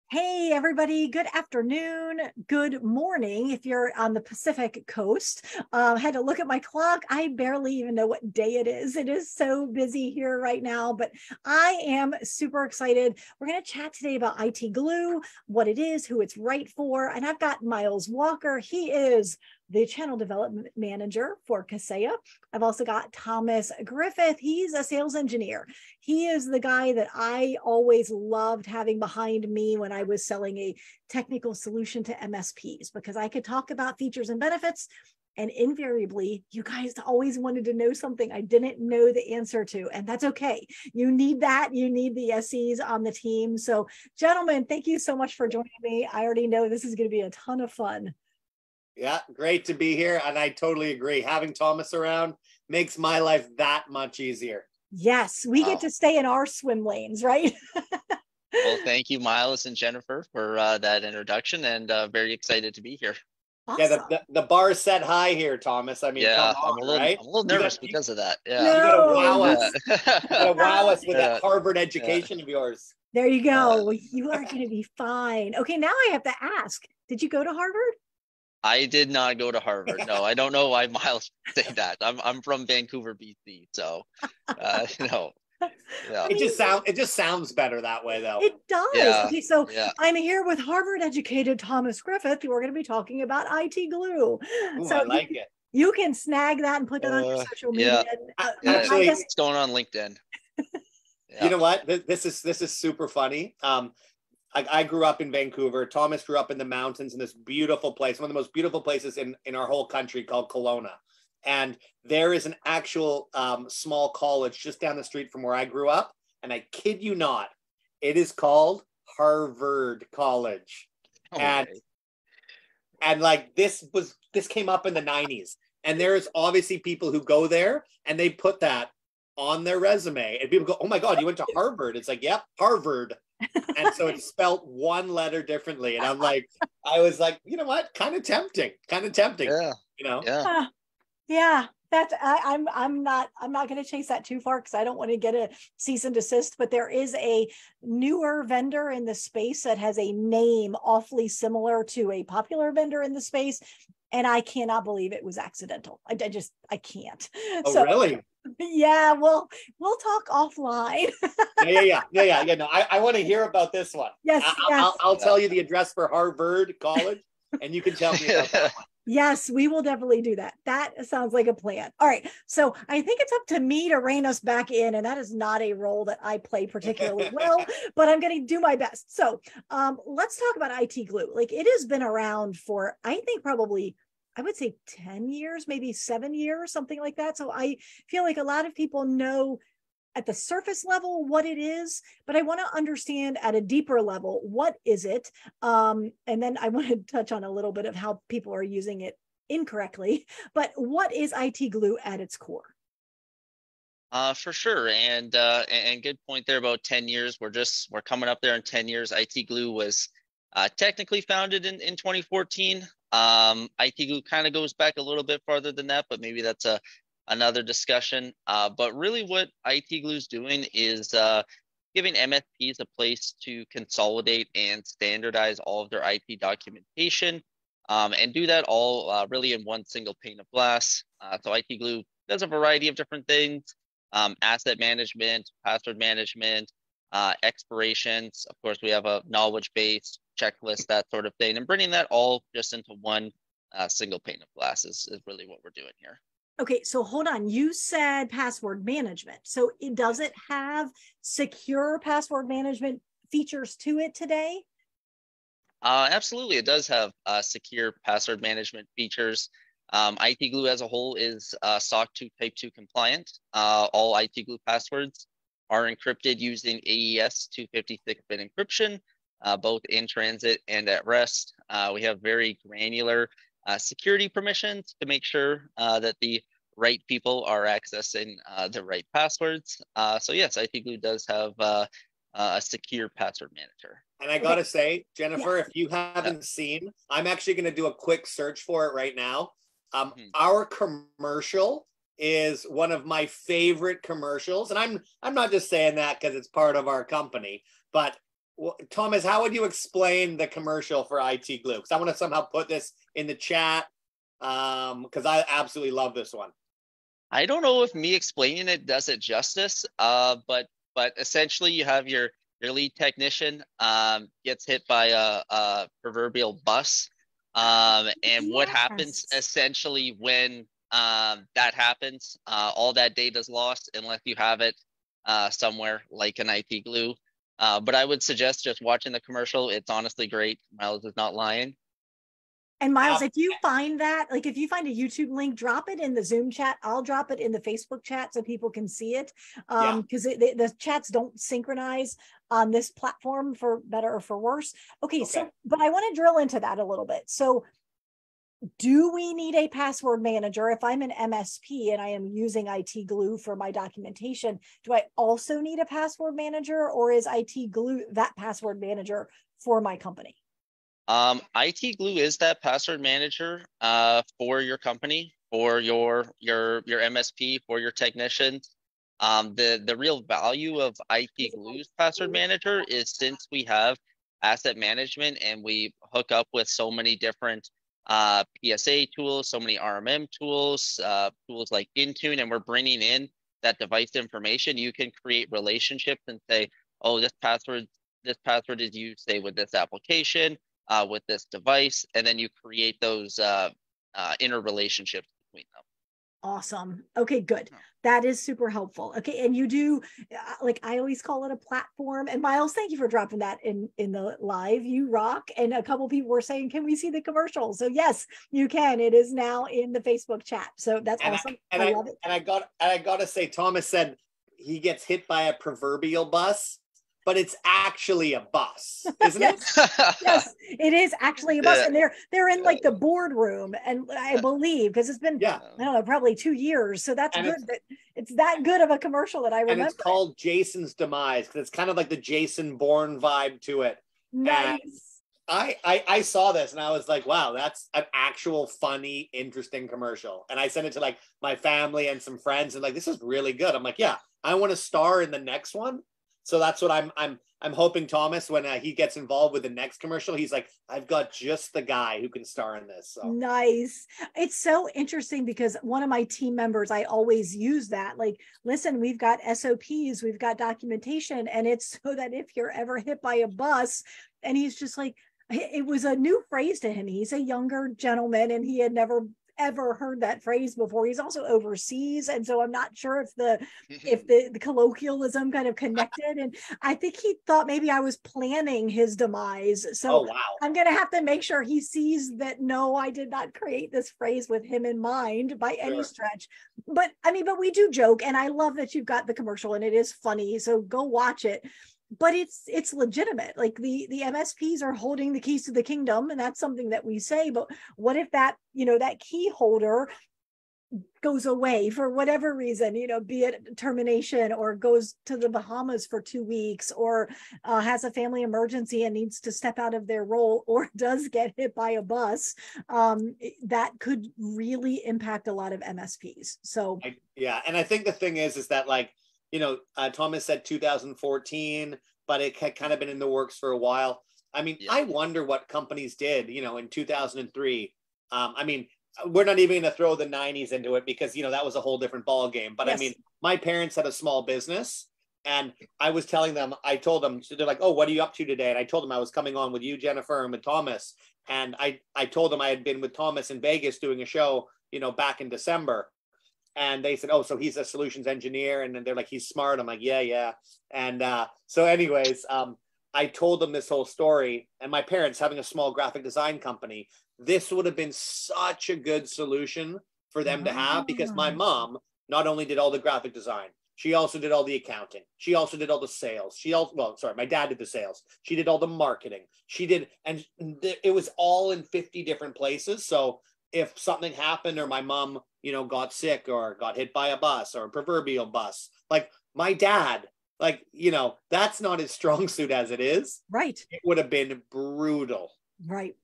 Hey, everybody. Good afternoon. Good morning. If you're on the Pacific coast, had to look at my clock. I barely even know what day it is. It is so busy here right now, but I am super excited. We're going to chat today about ITGlue, what it is, who it's right for. And I've got Miles Walker. He is the channel development manager for Kaseya. I've also got Thomas Griffith. He's a sales engineer. He is the guy that I always loved having behind me when I was selling a technical solution to MSPs, because I could talk about features and benefits, and invariably, you guys always wanted to know something I didn't know the answer to, and that's okay. You need that. You need the SEs on the team. So, gentlemen, thank you so much for joining me. I already know this is going to be a ton of fun. Yeah, great to be here. And I totally agree. Having Thomas around makes my life that much easier. Yes, we get to stay in our swim lanes, right? Well, thank you, Miles and Jennifer, for that introduction, and very excited to be here. Awesome. Yeah, the bar is set high here, Thomas. I mean, Yeah, come on, I'm a little nervous because of that. Yeah, you gotta wow No. us. You gotta wow us with Yeah. that Harvard education of yours. There you go. You are going to be fine. Okay, now I have to ask, did you go to Harvard? I did not go to Harvard. No, I don't know why Miles say that. I'm from Vancouver, BC, so no. Yeah. It just sounds better that way, though. It does. Yeah, Okay, so yeah. I'm here with Harvard-educated Thomas Griffith. We're going to be talking about ITGlue. Ooh, So I like it. you can snag that and put that on your social media. Actually, it's going on LinkedIn. Yeah. You know what? This is super funny. I grew up in Vancouver. Thomas grew up in the mountains in this beautiful place, one of the most beautiful places in our whole country, called Kelowna. And there is an actual small college just down the street from where I grew up. And I kid you not, it is called Harvard College. And like this came up in the 90s. And there's obviously people who go there and they put that on their resume. And people go, "Oh my God, you went to Harvard." It's like, yep, Harvard. And so it's spelt one letter differently. And I was like, you know what? Kind of tempting. Yeah. You know? Yeah. Yeah, that's I'm not going to chase that too far because I don't want to get a cease and desist, but there is a newer vendor in the space that has a name awfully similar to a popular vendor in the space, and I cannot believe it was accidental. I can't. Oh, so, really? Yeah, well, we'll talk offline. Yeah. No, I want to hear about this one. Yes, I'll tell you the address for Harvard College, and you can tell me about that one. Yes, we will definitely do that. That sounds like a plan. All right. So I think it's up to me to rein us back in. And that is not a role that I play particularly well, but I'm going to do my best. So let's talk about ITGlue. Like, it has been around for, I think, probably, I would say 10 years, maybe 7 years, something like that. So I feel like a lot of people know at the surface level what it is, but I want to understand at a deeper level, what is it? And then I want to touch on a little bit of how people are using it incorrectly, but what is ITGlue at its core? For sure. And good point there about 10 years. We're coming up there in 10 years. ITGlue was technically founded in 2014. ITGlue kind of goes back a little bit farther than that, but maybe that's another discussion. But really what ITGlue is doing is giving MSPs a place to consolidate and standardize all of their IP documentation, and do that all really in one single pane of glass. So ITGlue does a variety of different things: asset management, password management, expirations. Of course, we have a knowledge base, checklist, that sort of thing, and bringing that all just into one single pane of glass is really what we're doing here. Okay, so hold on. You said password management. So does it have secure password management features to it today? Absolutely, it does have secure password management features. ITGlue as a whole is SOC 2 Type 2 compliant. All ITGlue passwords are encrypted using AES 256-bit encryption, both in transit and at rest. We have very granular security permissions to make sure that the right people are accessing the right passwords. So yes, ITGlue does have a secure password manager. And I gotta say, Jennifer, if you haven't seen, I'm actually gonna do a quick search for it right now. Our commercial is one of my favorite commercials, and I'm not just saying that because it's part of our company, but Well, Thomas, how would you explain the commercial for ITGlue? Because I want to somehow put this in the chat because I absolutely love this one. I don't know if me explaining it does it justice, but essentially you have your lead technician gets hit by a proverbial bus, and what happens essentially when that happens, all that data is lost unless you have it somewhere like an ITGlue. But I would suggest just watching the commercial. It's honestly great. Miles is not lying. And Miles, if you find that, like if you find a YouTube link, drop it in the Zoom chat. I'll drop it in the Facebook chat so people can see it. Because the chats don't synchronize on this platform for better or for worse. Okay, so, but I want to drill into that a little bit. So do we need a password manager? If I'm an MSP and I am using ITGlue for my documentation, do I also need a password manager, or is ITGlue that password manager for my company? ITGlue is that password manager for your company, for your MSP, for your technicians. The real value of ITGlue's password manager is, since we have asset management and we hook up with so many different PSA tools, so many RMM tools, tools like Intune, and we're bringing in that device information, you can create relationships and say, oh, this password is used, say, with this application, with this device, and then you create those interrelationships between them. Awesome. Okay, good. That is super helpful. Okay, and you do, like I always call it a platform. And Miles, thank you for dropping that in the live. You rock. And a couple people were saying, can we see the commercial? So yes, you can. It is now in the Facebook chat. So that's awesome. I love it. And I gotta say, Thomas said he gets hit by a proverbial bus, but it's actually a bus, isn't it? Yes, it is actually a bus. And they're in like the boardroom, and I believe, because it's been, I don't know, probably 2 years. So that's good that it's that good of a commercial that I remember. And it's called Jason's Demise, because it's kind of like the Jason Bourne vibe to it. Nice. And I saw this and I was like, wow, that's an actual funny, interesting commercial. And I sent it to like my family and some friends, and like, this is really good. I'm like, yeah, I want to star in the next one. So that's what I'm hoping, Thomas, when he gets involved with the next commercial, he's like, I've got just the guy who can star in this. So. Nice. It's so interesting because one of my team members, I always use that. Like, listen, we've got SOPs, we've got documentation, and it's so that if you're ever hit by a bus, and he's just like, it was a new phrase to him. He's a younger gentleman and he had never ever heard that phrase before. He's also overseas, and so I'm not sure if the colloquialism kind of connected, and I think he thought maybe I was planning his demise. So I'm gonna have to make sure he sees that no, I did not create this phrase with him in mind by any stretch. But I mean, but we do joke, and I love that you've got the commercial and it is funny, so go watch it. But it's legitimate. Like the MSPs are holding the keys to the kingdom, and that's something that we say. But what if that, that key holder goes away for whatever reason, be it termination, or goes to the Bahamas for 2 weeks, or has a family emergency and needs to step out of their role, or does get hit by a bus, that could really impact a lot of MSPs. So and I think the thing is that, like, Thomas said 2014, but it had kind of been in the works for a while. I mean, I wonder what companies did, in 2003. I mean, we're not even going to throw the 90s into it because, that was a whole different ball game. But I mean, my parents had a small business, and I was telling them, I told them, so they're like, oh, what are you up to today? And I told them I was coming on with you, Jennifer, and with Thomas. And I told them I had been with Thomas in Vegas doing a show, back in December. And they said, oh, so he's a solutions engineer. And then they're like, he's smart. I'm like, yeah. And so anyways, I told them this whole story. And my parents, having a small graphic design company, this would have been such a good solution for them to have, because my mom not only did all the graphic design, she also did all the accounting. She also did all the sales. My dad did the sales. She did all the marketing. And it was all in 50 different places. So if something happened, or my mom, got sick or got hit by a bus or a proverbial bus, like my dad, that's not his strong suit as it is. Right. It would have been brutal. Right.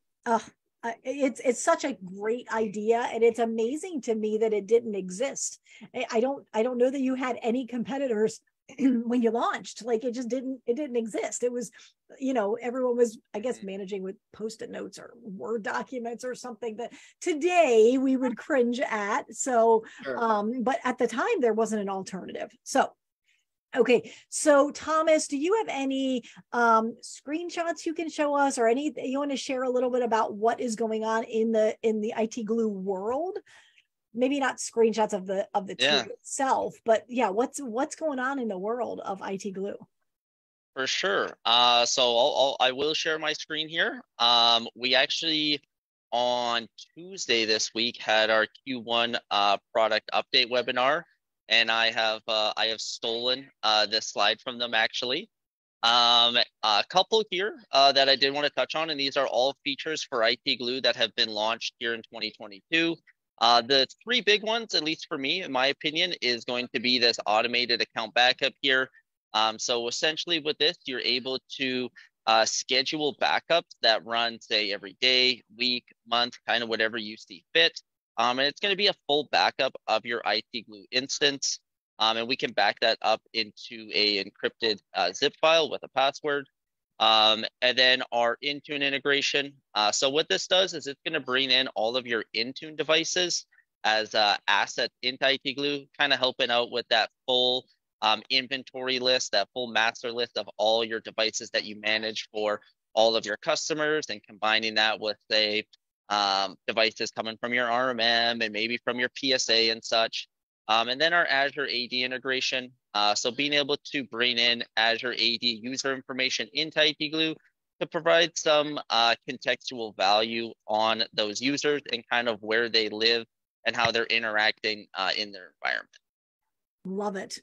It's such a great idea, and it's amazing to me that it didn't exist. I don't know that you had any competitors when you launched. Like it didn't exist. It was, everyone was, I guess, managing with Post-it notes or Word documents or something that today we would cringe at. So, Sure. but at the time there wasn't an alternative. So, okay. So Thomas, do you have any screenshots you can show us, or anything you want to share a little bit about what is going on in the ITGlue world? Maybe not screenshots of the tool Yeah, itself, but yeah, what's going on in the world of ITGlue? for sure. So I will share my screen here. We actually on Tuesday this week had our Q1 product update webinar, and I have stolen this slide from them actually. A couple here that I did want to touch on, and these are all features for ITGlue that have been launched here in 2022. The three big ones, at least for me, in my opinion, is going to be this automated account backup here. So essentially with this, you're able to schedule backups that run, say, every day, week, month, kind of whatever you see fit. And it's going to be a full backup of your ITGlue instance. And we can back that up into a encrypted zip file with a password. And then our Intune integration. So what this does is it's going to bring in all of your Intune devices as assets into ITGlue, kind of helping out with that full inventory list, that full master list of all your devices that you manage for all of your customers, and combining that with, say, devices coming from your RMM and maybe from your PSA and such. And then our Azure AD integration. So being able to bring in Azure AD user information into ITGlue to provide some contextual value on those users and kind of where they live and how they're interacting in their environment. Love it.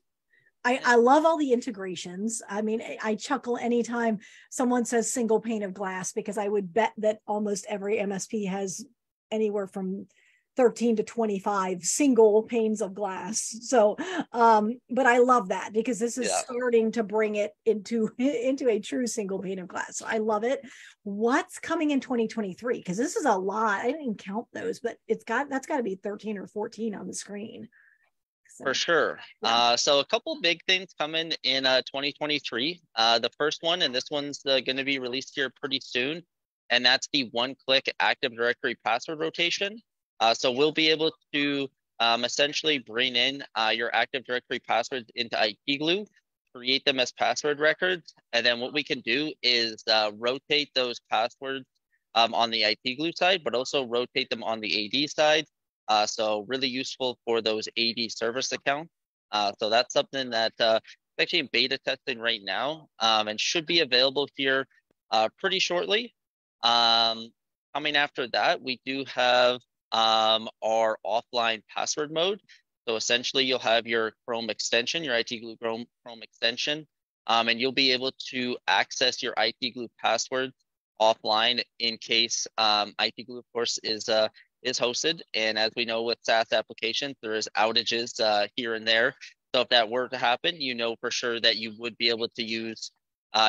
I love all the integrations. I mean, I chuckle anytime someone says single pane of glass, because I would bet that almost every MSP has anywhere from 13 to 25 single panes of glass. So, but I love that, because this is starting to bring it into a true single pane of glass. So I love it. What's coming in 2023? Because this is a lot. I didn't count those, but that's got to be 13 or 14 on the screen. So, for sure. Yeah. So a couple big things coming in 2023. The first one, and this one's going to be released here pretty soon, and that's the one-click Active Directory password rotation. So we'll be able to essentially bring in your Active Directory passwords into ITGlue, create them as password records, and then what we can do is rotate those passwords on the ITGlue side, but also rotate them on the AD side. So really useful for those AD service accounts. So that's something that actually in beta testing right now, and should be available here pretty shortly. Coming after that, we do have our offline password mode. So essentially you'll have your Chrome extension, your ITGlue Chrome extension, and you'll be able to access your ITGlue passwords offline in case ITGlue, of course, is hosted. And as we know with SaaS applications, there is outages here and there. So if that were to happen, you know for sure that you would be able to use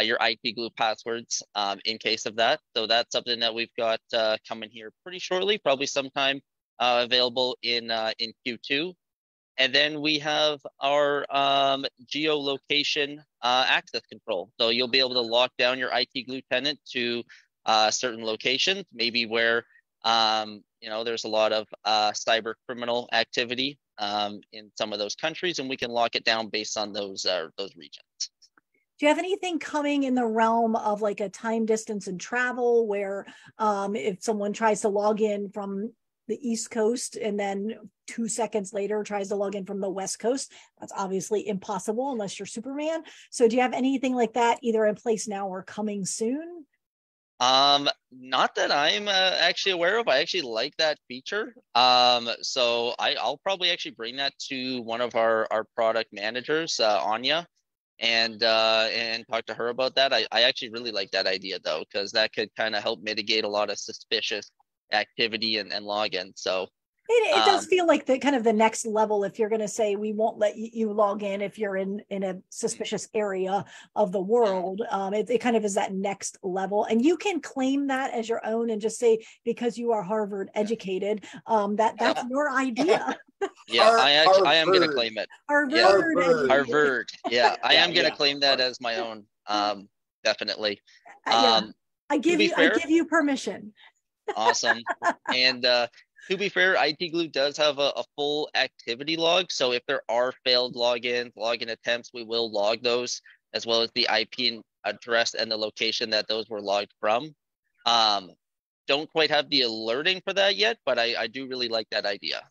your ITGlue passwords in case of that. So that's something that we've got coming here pretty shortly, probably sometime available in Q2. And then we have our geolocation access control. So you'll be able to lock down your ITGlue tenant to certain locations, maybe where there's a lot of cyber criminal activity in some of those countries, and we can lock it down based on those regions. Do you have anything coming in the realm of like a time, distance, and travel, where if someone tries to log in from the East Coast and then 2 seconds later tries to log in from the West Coast, that's obviously impossible unless you're Superman. So do you have anything like that either in place now or coming soon? Not that I'm actually aware of. I actually like that feature. So I'll probably actually bring that to one of our product managers, Anya, and talk to her about that. I actually really like that idea though, because that could kind of help mitigate a lot of suspicious activity and login. So it does feel like the kind of the next level, if you're going to say we won't let you log in if you're in a suspicious area of the world. It kind of is that next level, and you can claim that as your own and just say, because you are Harvard educated, that's your idea. Yeah, I am going to claim it. Harvard. Harvard. Yeah, I am going to yeah. claim that as my own. Definitely. Yeah, I give you permission. Awesome. And to be fair, ITGlue does have a full activity log. So if there are failed login attempts, we will log those, as well as the IP address and the location that those were logged from. Don't quite have the alerting for that yet, but I do really like that idea.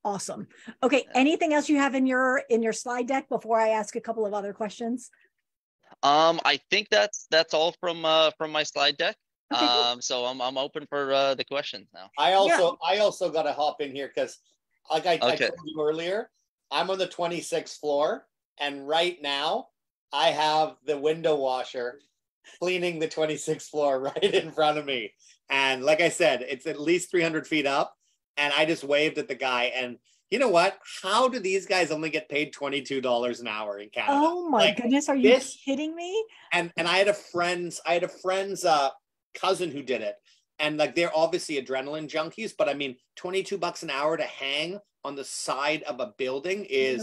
Awesome. Okay. Anything else you have in your slide deck before I ask a couple of other questions? I think that's all from my slide deck. Okay, cool. So I'm open for the questions now. I also got to hop in here because, like I told you earlier, I'm on the 26th floor, and right now I have the window washer cleaning the 26th floor right in front of me. And like I said, it's at least 300 feet up, and I just waved at the guy. And you know what? How do these guys only get paid $22 an hour in Canada? Oh my goodness, are you kidding me? And I had a friend's cousin who did it, and like they're obviously adrenaline junkies, but I mean, $22 an hour to hang on the side of a building is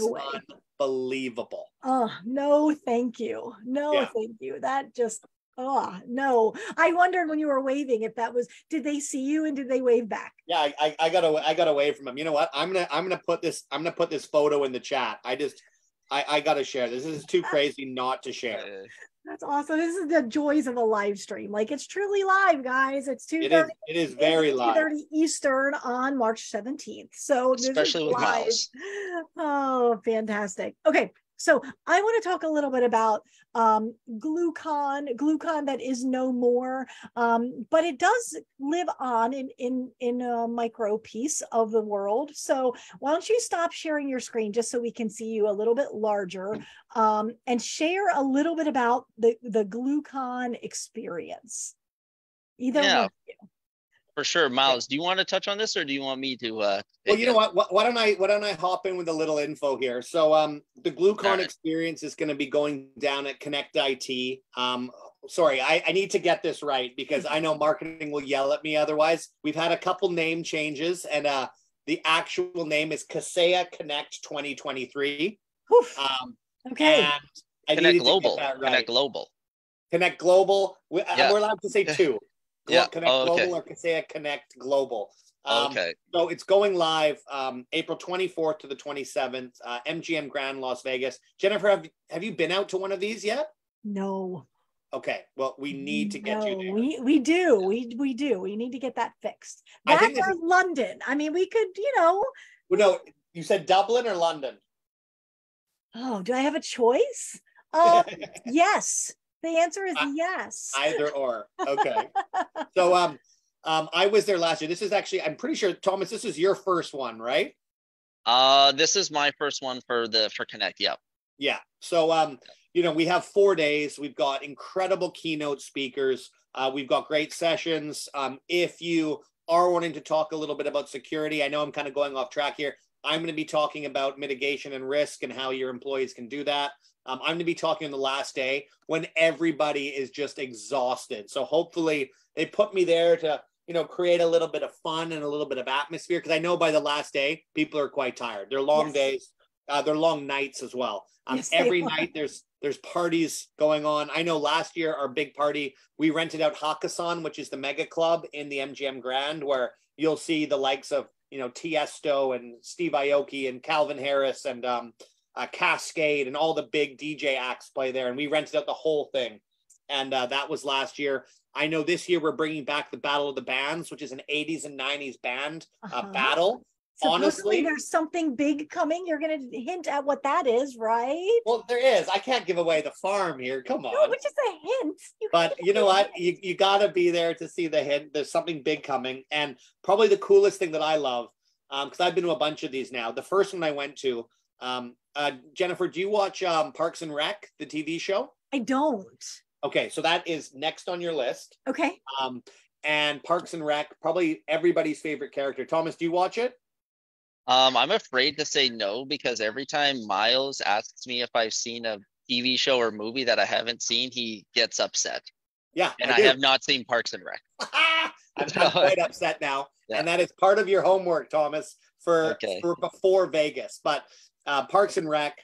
unbelievable. Oh no, thank you. No, thank you. That just no. I wondered when you were waving if that was, did they see you and did they wave back? Yeah, I got away from him. You know what? I'm gonna put this photo in the chat. I gotta share this. This is too crazy not to share. That's awesome. This is the joys of a live stream. Like, it's truly live, guys. It's 2:30. It is very live. 2:30 Eastern on March 17th. So especially with Miles. Oh, fantastic. Okay. So I want to talk a little bit about GlueCon that is no more, but it does live on in a micro piece of the world. So why don't you stop sharing your screen just so we can see you a little bit larger, and share a little bit about the GlueCon experience. Either one of you. For sure. Miles, do you want to touch on this or do you want me to? Well, you know what? Why don't I hop in with a little info here? So the GlueCon experience is going to be going down at Connect IT. Sorry, I need to get this right because I know marketing will yell at me otherwise. We've had a couple name changes, and the actual name is Kaseya Connect 2023. Okay. And Connect Global. Connect Global. Connect Global. We're allowed to say two. Connect Global or Kaseya Connect Global. So it's going live April 24th to the 27th, MGM Grand Las Vegas. Jennifer, have you been out to one of these yet? No. Okay. Well, we need to get you there. We do. We do. We need to get that fixed. That or London. I mean, we could, Well, no, you said Dublin or London? Oh, do I have a choice? Yes. The answer is yes. Either or. Okay. So I was there last year. This is actually, I'm pretty sure, Thomas, this is your first one, right? This is my first one for Connect. Yep. Yeah. So we have 4 days. We've got incredible keynote speakers. We've got great sessions. If you are wanting to talk a little bit about security, I know I'm kind of going off track here. I'm going to be talking about mitigation and risk and how your employees can do that. I'm going to be talking on the last day when everybody is just exhausted. So hopefully they put me there to, create a little bit of fun and a little bit of atmosphere. Because I know by the last day, people are quite tired. They're long days. They're long nights as well. Every night there's parties going on. I know last year, our big party, we rented out Hakkasan, which is the mega club in the MGM Grand, where you'll see the likes of, Tiesto and Steve Aoki and Calvin Harris and Cascade and all the big DJ acts play there. And we rented out the whole thing. And that was last year. I know this year we're bringing back the Battle of the Bands, which is an 80s and 90s band battle. Honestly, there's something big coming. You're going to hint at what that is, right? Well, there is. I can't give away the farm here. Come on. No, but just a hint. But you know what? You got to be there to see the hint. There's something big coming. And probably the coolest thing that I love, because I've been to a bunch of these now. The first one I went to, Jennifer, do you watch Parks and Rec, the TV show? I don't. Okay, so that is next on your list. Okay. And Parks and Rec, probably everybody's favorite character. Thomas, do you watch it? I'm afraid to say no, because every time Miles asks me if I've seen a TV show or movie that I haven't seen, he gets upset. Yeah. And I have not seen Parks and Rec. I'm quite upset now. Yeah. And that is part of your homework, Thomas. for Okay. for before Vegas. But Parks and Rec,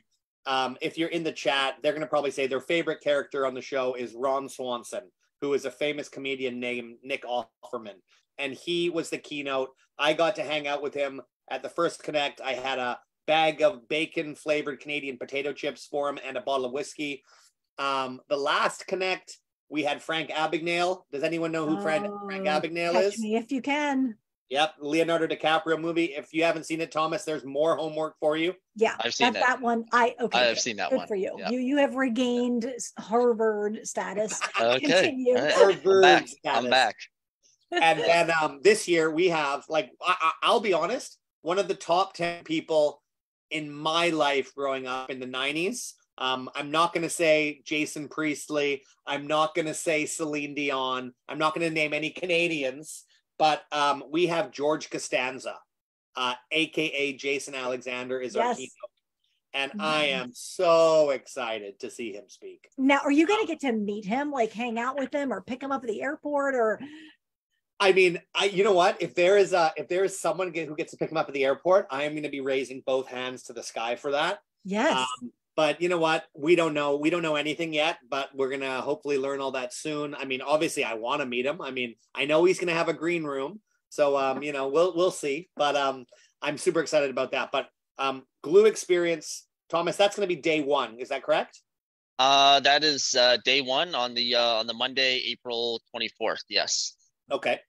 if you're in the chat, they're going to probably say their favorite character on the show is Ron Swanson, who is a famous comedian named Nick Offerman. And he was the keynote. I got to hang out with him at the first Connect. I had a bag of bacon flavored Canadian potato chips for him and a bottle of whiskey. The last Connect, we had Frank Abagnale. Does anyone know who Frank Abagnale Catch is? me if you can. Yep, Leonardo DiCaprio movie. If you haven't seen it, Thomas, there's more homework for you. Yeah, I've seen that's that one. I have Good. seen that Good one. for you. Yeah. You have regained Harvard status. Okay. Continue. All right. Harvard I'm back. And then this year we have, like, I'll be honest, one of the top 10 people in my life growing up in the 90s. I'm not going to say Jason Priestley. I'm not going to say Celine Dion. I'm not going to name any Canadians, but we have George Costanza, aka Jason Alexander, is our keynote. And I am so excited to see him speak. Now, are you going to get to meet him, like hang out with him or pick him up at the airport? Or I mean, you know what? If there is someone who gets to pick him up at the airport, I am going to be raising both hands to the sky for that. yes. But you know what? We don't know. We don't know anything yet, but we're going to hopefully learn all that soon. I mean, obviously I want to meet him. I mean, I know he's going to have a green room. So, you know, we'll see, but I'm super excited about that. But Glue experience, Thomas, that's going to be day one. Is that correct? That is day one on the Monday, April 24th. Yes. Okay.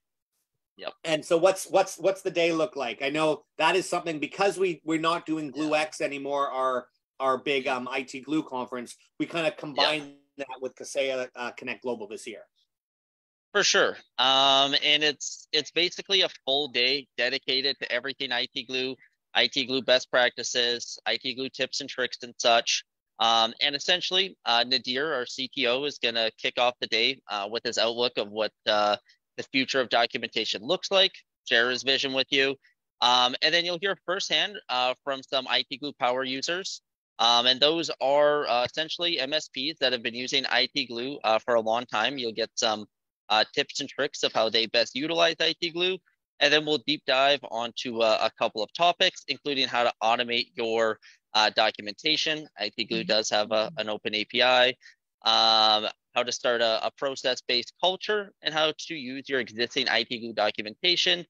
Yep. And so what's the day look like? I know that is something, because we're not doing Glue X anymore, our big ITGlue conference, we kind of combined that with Kaseya Connect Global this year. For sure. And it's basically a full day dedicated to everything ITGlue best practices, ITGlue tips and tricks and such. And essentially, Nadir, our CTO, is going to kick off the day with his outlook of what the future of documentation looks like, share his vision with you. And then you'll hear firsthand from some ITGlue power users. And those are essentially MSPs that have been using ITGlue for a long time. You'll get some tips and tricks of how they best utilize ITGlue. And then we'll deep dive onto a couple of topics, including how to automate your documentation. ITGlue does have an open API, how to start a process-based culture, and how to use your existing ITGlue documentation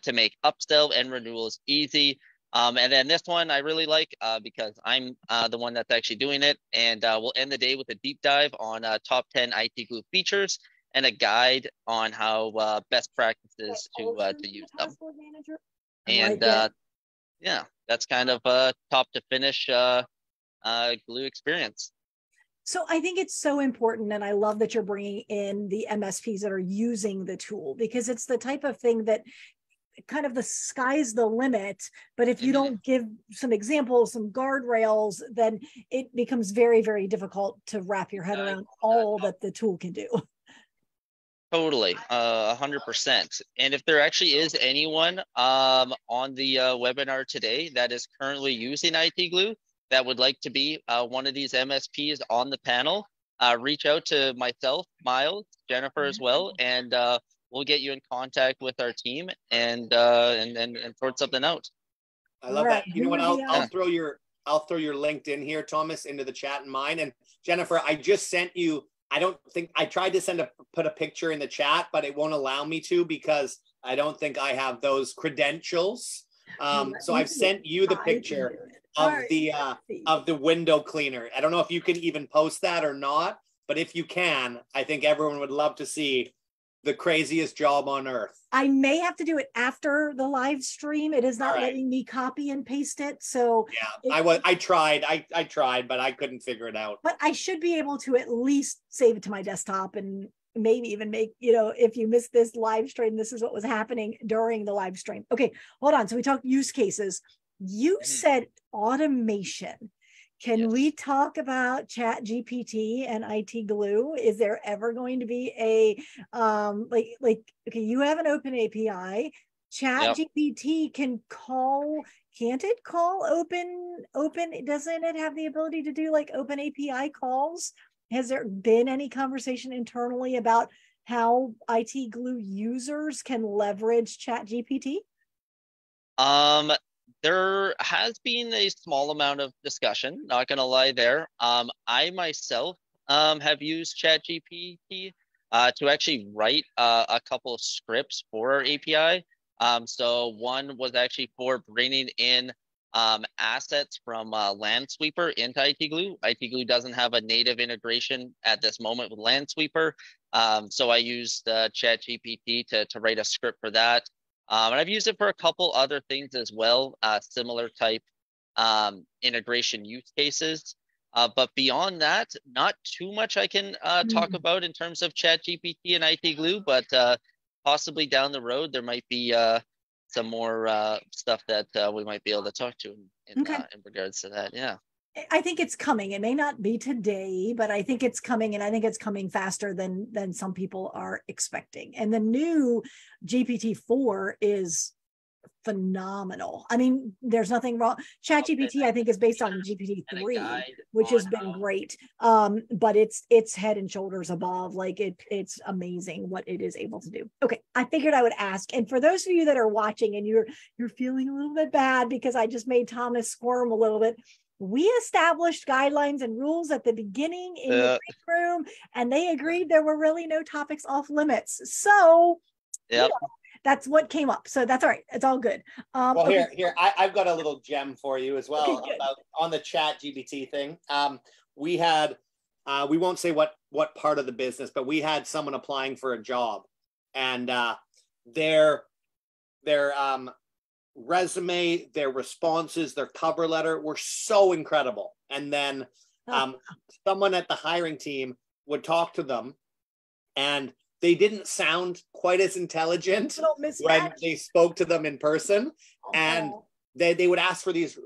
to make upsell and renewals easy. And then this one I really like because I'm the one that's actually doing it. And we'll end the day with a deep dive on top 10 ITGlue features and a guide on how best practices to use them. And yeah, that's kind of a top to finish Glue experience. So I think it's so important, and I love that you're bringing in the MSPs that are using the tool, because it's the type of thing that kind of the sky's the limit, but if you don't give some examples, some guardrails, then it becomes very, very difficult to wrap your head around all that the tool can do. Totally, 100%. And if there actually is anyone on the webinar today that is currently using ITGlue that would like to be one of these MSPs on the panel, reach out to myself, Miles, Jennifer as well, and we'll get you in contact with our team and sort something out. I love that. You know what? I'll throw your LinkedIn here, Thomas, into the chat and mine. And Jennifer, I just sent you. I don't think I tried to put a picture in the chat, but it won't allow me to because I don't think I have those credentials. So I've sent you the picture of the window cleaner. I don't know if you can even post that or not, but if you can, I think everyone would love to see the craziest job on earth. I may have to do it after the live stream. It is not letting me copy and paste it. So yeah, I tried, but I couldn't figure it out. But I should be able to at least save it to my desktop and maybe even make, if you missed this live stream, this is what was happening during the live stream. Okay, hold on. So we talked use cases. You said automation. Can we talk about Chat GPT and ITGlue? Is there ever going to be a okay, you have an open API. Chat GPT can't it call open? Doesn't it have the ability to do like open API calls? Has there been any conversation internally about how ITGlue users can leverage Chat GPT? There has been a small amount of discussion, not going to lie there. I myself have used ChatGPT to actually write a couple of scripts for our API. So one was actually for bringing in assets from Landsweeper into ITGlue. ITGlue doesn't have a native integration at this moment with Landsweeper. So I used ChatGPT to write a script for that. And I've used it for a couple other things as well, similar type integration use cases. But beyond that, not too much I can talk about in terms of ChatGPT and ITGlue, but possibly down the road, there might be some more stuff that we might be able to talk to in regards to that. Yeah. I think it's coming. It may not be today, but I think it's coming, and I think it's coming faster than some people are expecting. And the new GPT-4 is phenomenal. I mean, there's nothing wrong. ChatGPT, I think, is based on GPT-3, which has been great. But it's head and shoulders above. Like it's amazing what it is able to do. Okay, I figured I would ask. And for those of you that are watching and you're feeling a little bit bad because I just made Thomas squirm a little bit, we established guidelines and rules at the beginning in the break room, and they agreed there were really no topics off limits. So that's what came up. So that's all right. It's all good. Well, here, I've got a little gem for you as well about on the chat GPT thing. We had, we won't say what part of the business, but we had someone applying for a job, and their resume, their responses, their cover letter were so incredible. And then someone at the hiring team would talk to them, and they didn't sound quite as intelligent when they spoke to them in person. And they would ask for these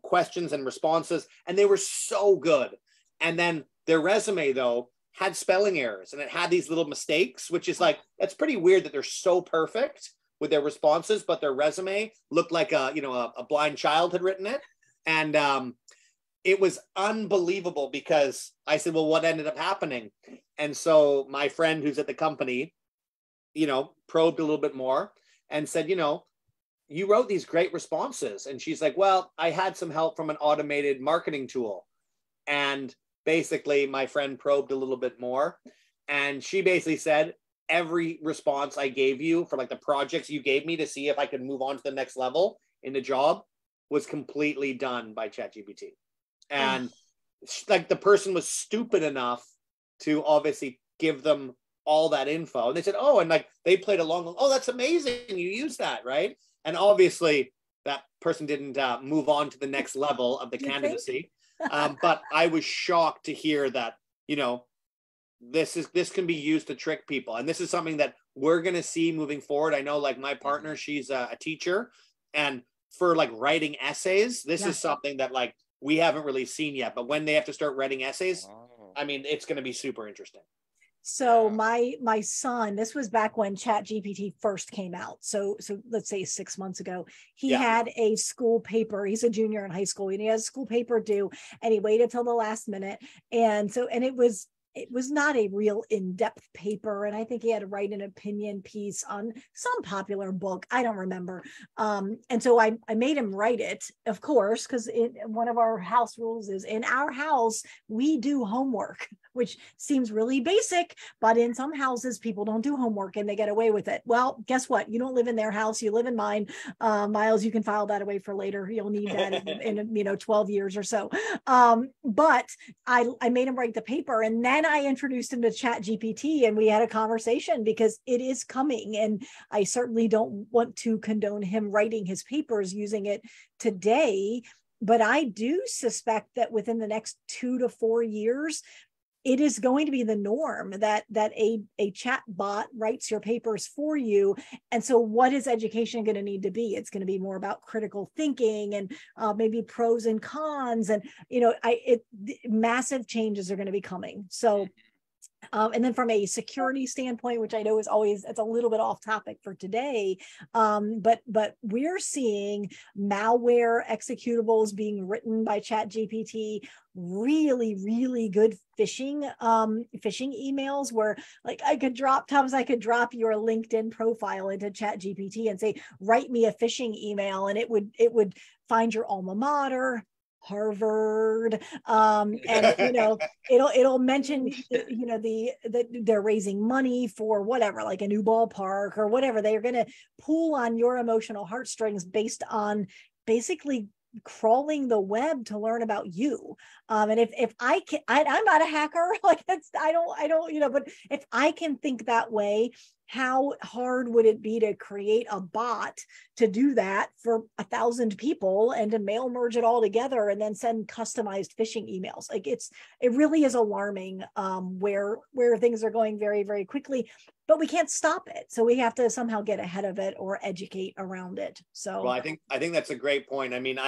questions and responses, and they were so good. And then their resume though had spelling errors, and it had these little mistakes, which is like, that's pretty weird that they're so perfect with their responses, but their resume looked like a blind child had written it. And it was unbelievable, because I said, well, what ended up happening? And so my friend who's at the company, probed a little bit more and said, you wrote these great responses. And she's like, well, I had some help from an automated marketing tool. And basically my friend probed a little bit more. And she basically said, every response I gave you for like the projects you gave me to see if I could move on to the next level in the job was completely done by ChatGPT. And like the person was stupid enough to obviously give them all that info. And they said, oh, and like they played along. Oh, that's amazing. You use that, right? And obviously that person didn't move on to the next level of the candidacy. But I was shocked to hear that, this can be used to trick people. And this is something that we're going to see moving forward. I know like my partner, she's a teacher, and for like writing essays, this is something that like we haven't really seen yet, but when they have to start writing essays, I mean, it's going to be super interesting. So my son, this was back when ChatGPT first came out. So let's say 6 months ago, he had a school paper. He's a junior in high school, and he has a school paper due, and he waited till the last minute. And it was not a real in-depth paper. And I think he had to write an opinion piece on some popular book. I don't remember. And so I made him write it, of course, because one of our house rules is in our house, we do homework, which seems really basic, but in some houses, people don't do homework and they get away with it. Well, guess what? You don't live in their house. You live in mine. Miles, you can file that away for later. You'll need that in 12 years or so. But I made him write the paper, and then I introduced him to ChatGPT, and we had a conversation because it is coming, and I certainly don't want to condone him writing his papers using it today, but I do suspect that within the next 2 to 4 years, it is going to be the norm that a chat bot writes your papers for you. And so what is education going to need to be? It's going to be more about critical thinking and maybe pros and cons. And, massive changes are going to be coming. So And then from a security standpoint, which I know is always, it's a little bit off topic for today, but we're seeing malware executables being written by ChatGPT, really good phishing emails where like I could drop your LinkedIn profile into ChatGPT and say, write me a phishing email, and it would find your alma mater, Harvard, and it'll mention that they're raising money for whatever, like a new ballpark or whatever. They're going to pull on your emotional heartstrings based on basically crawling the web to learn about you. And if I can, I'm not a hacker, like I don't, but if I can think that way, how hard would it be to create a bot to do that for 1,000 people and to mail merge it all together and then send customized phishing emails? Like it really is alarming where things are going very, very quickly, but we can't stop it. So we have to somehow get ahead of it or educate around it. So well, I think that's a great point. I mean,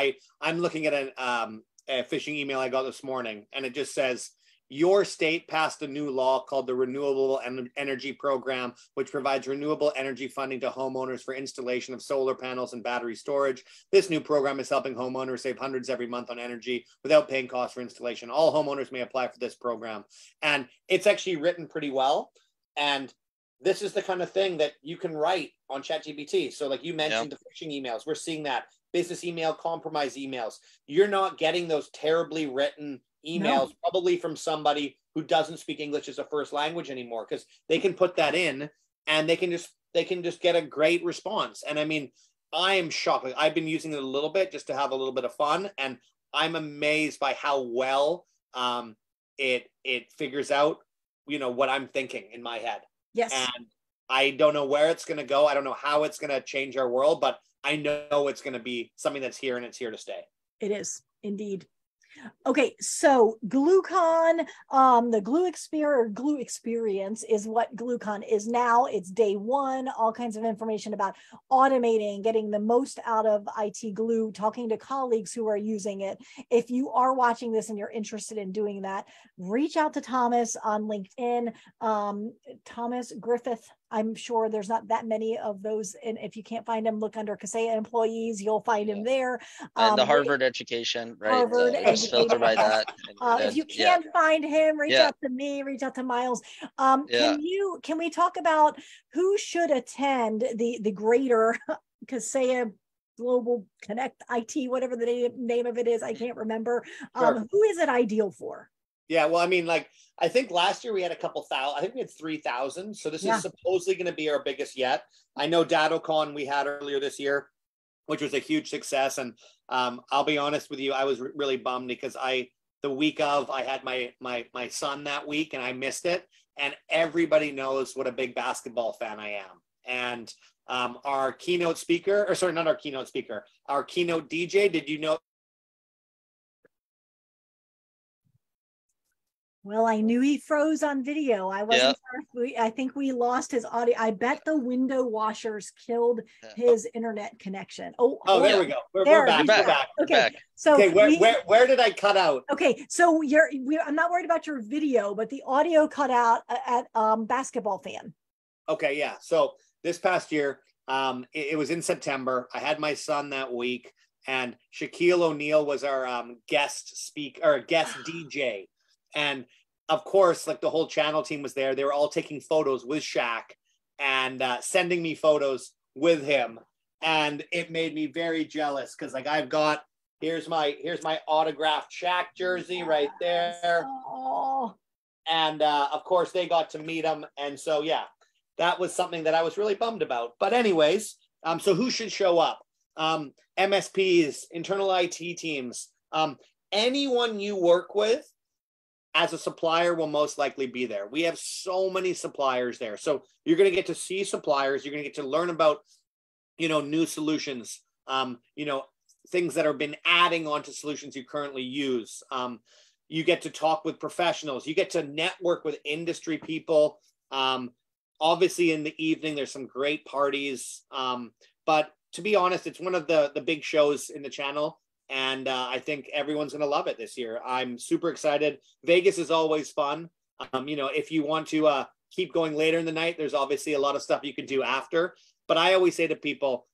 I'm looking at a phishing email I got this morning, and it just says, your state passed a new law called the Renewable Energy Program, which provides renewable energy funding to homeowners for installation of solar panels and battery storage. This new program is helping homeowners save hundreds every month on energy without paying costs for installation. All homeowners may apply for this program. And it's actually written pretty well. And this is the kind of thing that you can write on ChatGPT. So like you mentioned, the phishing emails, we're seeing that. Business email, compromise emails. You're not getting those terribly written emails, probably from somebody who doesn't speak English as a first language anymore, because they can put that in and they can just get a great response. And I mean, I am shocked. Like, I've been using it a little bit just to have a little bit of fun, and I'm amazed by how well it figures out, what I'm thinking in my head. Yes. And I don't know where it's going to go. I don't know how it's going to change our world, but I know it's going to be something that's here, and it's here to stay. It is indeed. Okay, so GlueCon, the Glue Experience is what GlueCon is now. It's day one, all kinds of information about automating, getting the most out of ITGlue, talking to colleagues who are using it. If you are watching this and you're interested in doing that, reach out to Thomas on LinkedIn, Thomas Griffith. I'm sure there's not that many of those. And if you can't find him, look under Kaseya employees, you'll find him there. And the Harvard education, right? Harvard Just filter by that. If you can't find him, reach out to me, reach out to Miles. Can we talk about who should attend the greater Kaseya Global Connect IT, whatever the name of it is? I can't remember. Sure. Who is it ideal for? Yeah, well, I mean, like, I think last year we had a couple thousand. I think we had 3,000. So this is supposedly going to be our biggest yet. I know DattoCon we had earlier this year, which was a huge success. And I'll be honest with you, I was really bummed because the week of, I had my son that week and I missed it. And everybody knows what a big basketball fan I am. And our keynote speaker, or sorry, not our keynote speaker, our keynote DJ, did you know? Well, I knew he froze on video. I wasn't sure if I think we lost his audio. I bet the window washers killed his internet connection. Oh, there we go. We're back. Okay. So where did I cut out? Okay. So I'm not worried about your video, but the audio cut out at basketball fan. Okay. Yeah. So this past year, it was in September. I had my son that week, and Shaquille O'Neal was our guest DJ. And of course, like the whole channel team was there. They were all taking photos with Shaq and sending me photos with him. And it made me very jealous because like here's my autographed Shaq jersey right there. Oh. And of course they got to meet him. And so, yeah, that was something that I was really bummed about. But anyways, so who should show up? MSPs, internal IT teams, anyone you work with as a supplier will most likely be there. We have so many suppliers there. So you're going to get to see suppliers. You're going to get to learn about, new solutions, things that have been adding onto solutions you currently use. You get to talk with professionals. You get to network with industry people. Obviously in the evening, there's some great parties. But to be honest, it's one of the big shows in the channel. And I think everyone's going to love it this year. I'm super excited. Vegas is always fun. You know, if you want to keep going later in the night, there's obviously a lot of stuff you can do after. But I always say to people,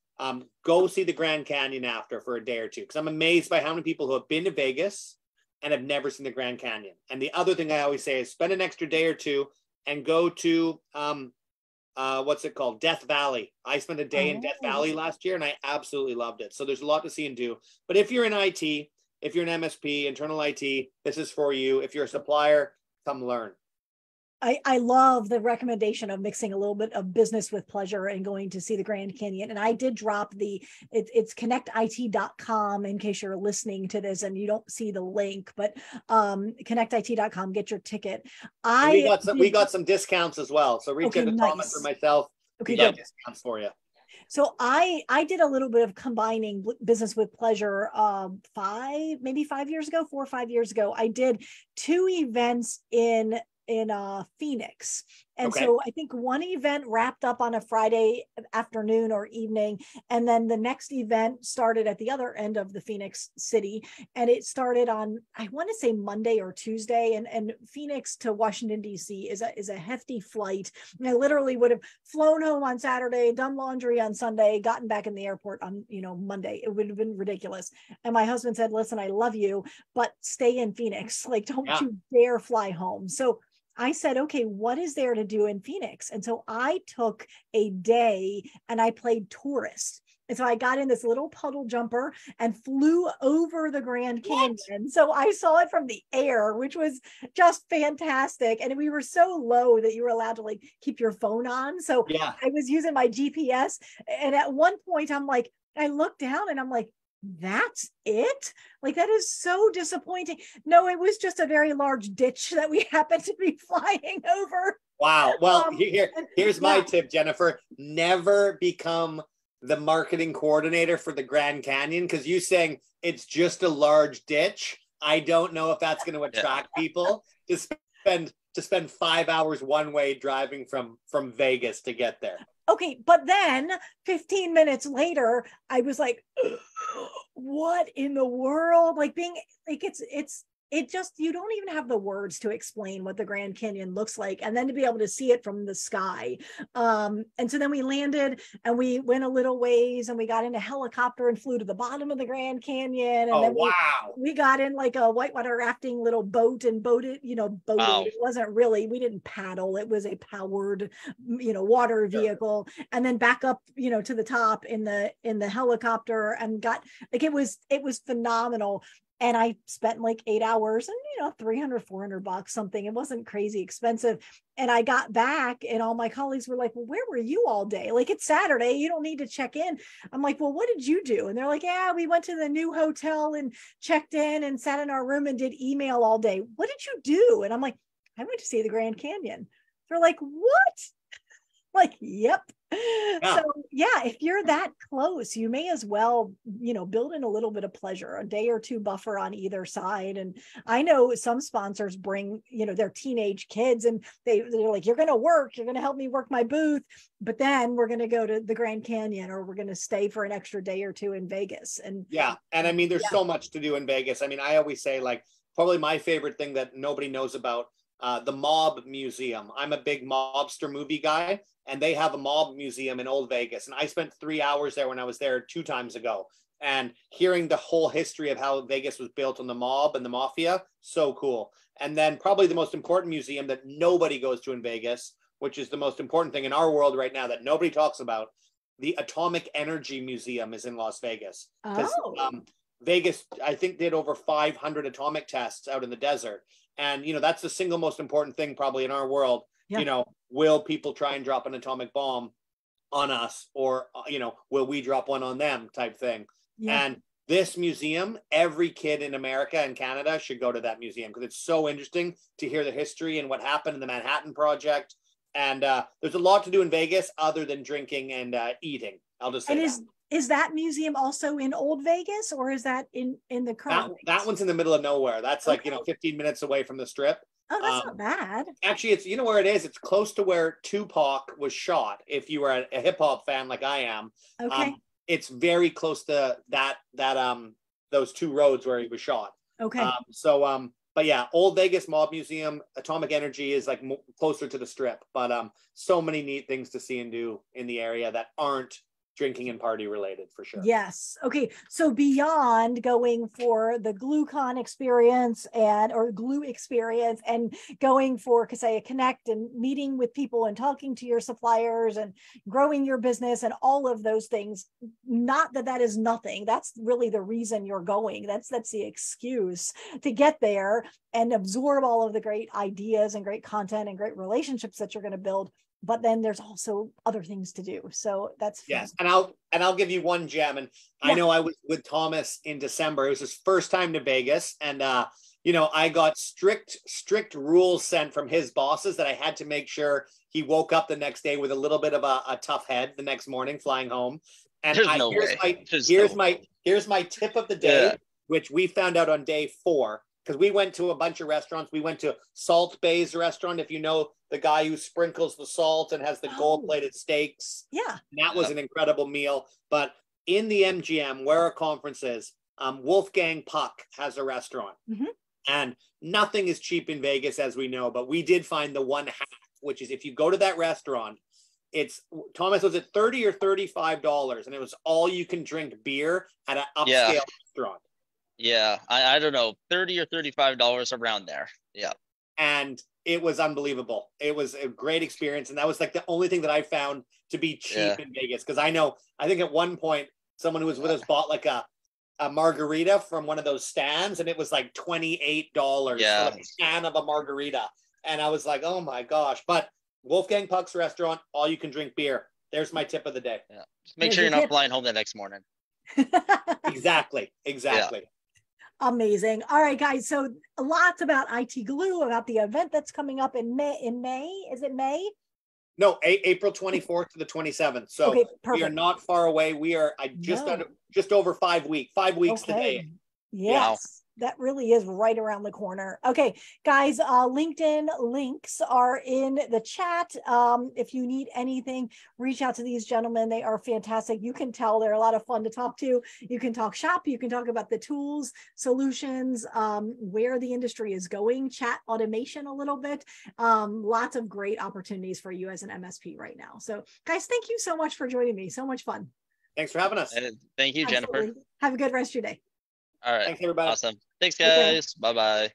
go see the Grand Canyon after for a day or two, because I'm amazed by how many people who have been to Vegas and have never seen the Grand Canyon. And the other thing I always say is spend an extra day or two and go to what's it called? Death Valley. I spent a day in Death Valley last year and I absolutely loved it. So there's a lot to see and do. But if you're in IT, if you're an MSP, internal IT, this is for you. If you're a supplier, come learn. I love the recommendation of mixing a little bit of business with pleasure and going to see the Grand Canyon. And I did drop it's connectit.com in case you're listening to this and you don't see the link, but connectit.com, get your ticket. We got some discounts as well. So reach out to Thomas or myself. Okay, we got discounts for you. So I did a little bit of combining business with pleasure 4 or 5 years ago. I did 2 events in Phoenix. And so I think one event wrapped up on a Friday afternoon or evening. And then the next event started at the other end of the Phoenix city. And it started on, I want to say Monday or Tuesday. And Phoenix to Washington, D.C. is a hefty flight. And I literally would have flown home on Saturday, done laundry on Sunday, gotten back in the airport on, Monday. It would have been ridiculous. And my husband said, listen, I love you, but stay in Phoenix. Like, don't you dare fly home. So I said, okay, what is there to do in Phoenix? And so I took a day and I played tourist. And so I got in this little puddle jumper and flew over the Grand Canyon. So I saw it from the air, which was just fantastic. And we were so low that you were allowed to like keep your phone on. So I was using my GPS. And at one point I looked down and I'm like, that's it? Like, that is so disappointing. No, it was just a very large ditch that we happened to be flying over. Wow. Well, here's my tip, Jennifer. Never become the marketing coordinator for the Grand Canyon, because you saying it's just a large ditch, I don't know if that's going to attract people to spend 5 hours one way driving from Vegas to get there. Okay, but then 15 minutes later, I was like, what in the world? Like, being like, it just, you don't even have the words to explain what the Grand Canyon looks like. And then to be able to see it from the sky. And so then we landed and we went a little ways and we got in a helicopter and flew to the bottom of the Grand Canyon. And then we got in like a whitewater rafting little boat and boated. It wasn't really, we didn't paddle. It was a powered, water vehicle. And then back up, to the top in the helicopter and got like, it was phenomenal. And I spent like 8 hours and, $300, $400, something. It wasn't crazy expensive. And I got back and all my colleagues were like, well, where were you all day? Like, it's Saturday. You don't need to check in. I'm like, well, what did you do? And they're like, yeah, we went to the new hotel and checked in and sat in our room and did email all day. What did you do? And I'm like, I went to see the Grand Canyon. They're like, what? Like, yep. So if you're that close, you may as well, build in a little bit of pleasure, a day or two buffer on either side. And I know some sponsors bring, their teenage kids and they're like, you're going to help me work my booth, but then we're going to go to the Grand Canyon or we're going to stay for an extra day or two in Vegas. And and I mean, there's so much to do in Vegas. I mean, I always say, like, probably my favorite thing that nobody knows about, the Mob Museum. I'm a big mobster movie guy, and they have a mob museum in Old Vegas. And I spent 3 hours there when I was there 2 times ago. And hearing the whole history of how Vegas was built on the mob and the mafia, so cool. And then probably the most important museum that nobody goes to in Vegas, which is the most important thing in our world right now that nobody talks about, the Atomic Energy Museum is in Las Vegas. Because Vegas, I think, did over 500 atomic tests out in the desert. And, that's the single most important thing probably in our world. Will people try and drop an atomic bomb on us, or, will we drop one on them type thing? And this museum, every kid in America and Canada should go to that museum because it's so interesting to hear the history and what happened in the Manhattan Project. And there's a lot to do in Vegas other than drinking and eating. I'll just say Is that museum also in Old Vegas, or is that in the current? That one's in the middle of nowhere. That's like, 15 minutes away from the Strip. Oh, that's not bad. Actually, it's, where it is? It's close to where Tupac was shot. If you were a hip hop fan like I am, it's very close to those 2 roads where he was shot. But yeah, Old Vegas Mob Museum, Atomic Energy is like closer to the Strip, but so many neat things to see and do in the area that aren't drinking and party related, for sure. Yes. Okay. So beyond going for the GlueCon experience or glue experience and going for, say, a connect and meeting with people and talking to your suppliers and growing your business and all of those things, not that that is nothing. That's really the reason you're going. That's the excuse to get there and absorb all of the great ideas and great content and great relationships that you're going to build. But then there's also other things to do. So that's fun. Yes. And I'll give you one gem. And yeah. I know I was with Thomas in December. It was his first time to Vegas. And, I got strict rules sent from his bosses that I had to make sure he woke up the next day with a little bit of a tough head the next morning flying home. And here's my tip of the day, which we found out on day 4. Because we went to a bunch of restaurants. We went to Salt Bay's restaurant, if you know the guy who sprinkles the salt and has the gold-plated steaks. Yeah. And that was an incredible meal. But in the MGM, where our conference is, Wolfgang Puck has a restaurant. Mm-hmm. And nothing is cheap in Vegas, as we know. But we did find the one hack, which is if you go to that restaurant, Thomas, was it $30 or $35? And it was all you can drink beer at an upscale restaurant. Yeah, I don't know, $30 or $35 around there. Yeah. And it was unbelievable. It was a great experience. And that was like the only thing that I found to be cheap in Vegas. Because I think at one point, someone who was with us bought like a margarita from one of those stands, and it was like $28 for like a can of a margarita. And I was like, oh my gosh. But Wolfgang Puck's restaurant, all you can drink beer. There's my tip of the day. Yeah. Just make sure you're not flying home the next morning. Exactly. Yeah. Amazing. All right, guys. So lots about ITGlue, about the event that's coming up in May. Is it May? No, April 24th to the 27th. So okay, we are not far away. We are just over 5 weeks. 5 weeks today. Yes. Wow. That really is right around the corner. Okay, guys, LinkedIn links are in the chat. If you need anything, reach out to these gentlemen. They are fantastic. You can tell they're a lot of fun to talk to. You can talk shop. You can talk about the tools, solutions, where the industry is going, chat automation a little bit. Lots of great opportunities for you as an MSP right now. So, guys, thank you so much for joining me. So much fun. Thanks for having us. Thank you, Jennifer. Absolutely. Have a good rest of your day. All right. Thanks, everybody. Awesome. Thanks, guys. Bye-bye.